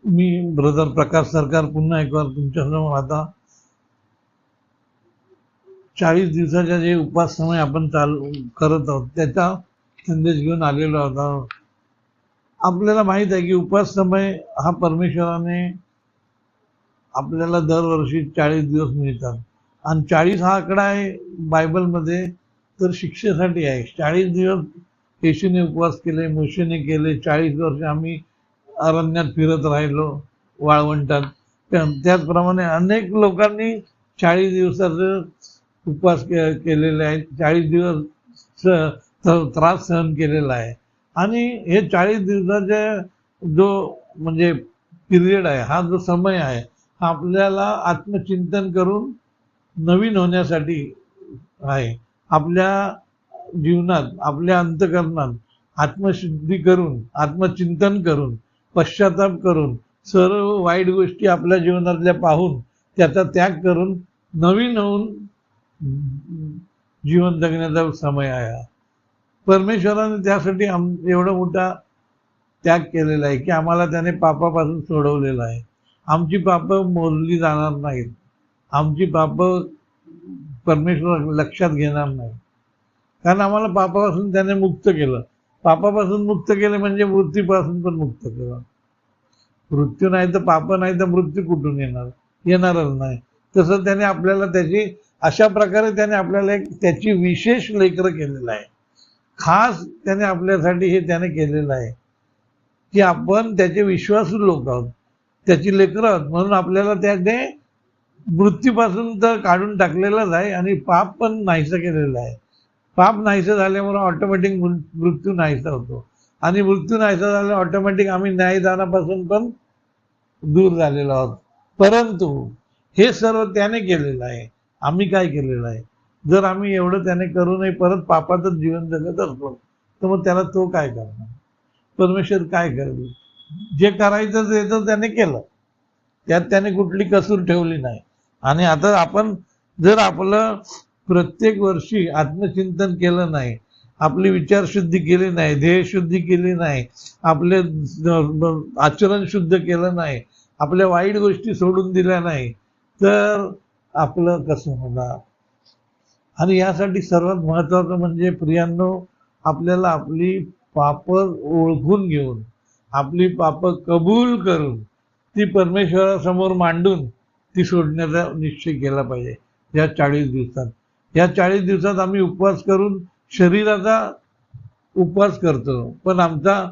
Me brother प्रकाश सरकार पुन्हा एक वार तुमच्यासमोर आता 40 दिवसाच्या जे उपास समय आपण चालू करत आहोत त्याचा संदेश घेऊन आलेलो आहोत. आपल्याला माहित आहे की उपास समय हा परमेश्वराने आपल्याला दरवर्षी 40 दिवस मिळतात आणि 40 हा आकडा आहे बायबलमध्ये तर शिक्षेसाठी आहे. 40 दिवस येशूने उपवास केले, मोशेने केले. 40 वर्ष आम्ही अरण्यात फिरत राहिलो, वाळवंटात. त्याचप्रमाणे अनेक लोकांनी 40 दिवसाचे उपवास केलेले आहेत. 40 दिवस त्रास सहन केलेला आहे आणि हे 40 दिवसाचे जो म्हणजे पिरियड आहे, हा जो समय आहे, हा आपल्याला आत्मचिंतन करून नवीन होण्यासाठी आहे. आपल्या जीवनात, आपल्या अंतःकरणात आत्मशुद्धी करून, आत्मचिंतन करून, पश्चाताप करून, सर्व वाईट गोष्टी आपल्या जीवनातल्या पाहून त्याचा त्याग करून नवीन होऊन जीवन जगण्याचा समय आहे. परमेश्वराने त्यासाठी एवढा मोठा त्याग केलेला आहे की आम्हाला त्याने पापापासून सोडवलेलं आहे. आमची पापं मोजली जाणार नाहीत. आमची पापं परमेश्वर लक्षात घेणार नाही, कारण आम्हाला पापापासून त्याने मुक्त केलं. पापापासून मुक्त केले म्हणजे मृत्यूपासून पण मुक्त केलं. मृत्यू नाही तर पाप नाही तर मृत्यू कुठून येणारच नाही. तसं त्याने आपल्याला अशा प्रकारे त्याने आपल्याला एक त्याची विशेष लेकरं केलेलं आहे. खास त्याने आपल्यासाठी हे त्याने केलेलं आहे की आपण त्याचे विश्वासू लोक आहोत, त्याची लेकरं आहोत. म्हणून आपल्याला त्याने मृत्यूपासून तर काढून टाकलेलंच आहे आणि पाप पण नाहीसं केलेलं आहे. पाप नाहीसं झाल्यामुळे ऑटोमॅटिक मृत्यू नाहीसा होतो आणि मृत्यू नाहीसा झाला ऑटोमॅटिक आम्ही न्यायदानापासून पण दूर झालेलो आहोत. परंतु हे सर्व त्याने केलेलं आहे. आम्ही काय केलेलं आहे? जर आम्ही एवढं त्याने करूनही परत पापातच जीवन जगत असलो तर मग त्याला तो काय करणार? परमेश्वर काय करेल? जे करायचं ते तर त्याने केलं, त्यात त्याने कुठली कसूर ठेवली नाही. आणि आता आपण जर आपलं प्रत्येक वर्षी आत्मचिंतन केलं नाही, आपली विचारशुद्धी केली नाही, ध्येयशुद्धी केली नाही, आपले आचरण शुद्ध केलं नाही, आपल्या वाईट गोष्टी सोडून दिल्या नाही तर आपलं कसं होणार? आणि यासाठी सर्वात महत्वाचं म्हणजे प्रियांनो, आपल्याला आपली पाप ओळखून घेऊन, आपली पाप कबूल करून ती परमेश्वरासमोर मांडून ती सोडण्याचा निश्चय केला पाहिजे. या 40 दिवसात, या 40 दिवसात आम्ही उपवास करून शरीराचा उपवास करतो, पण आमचा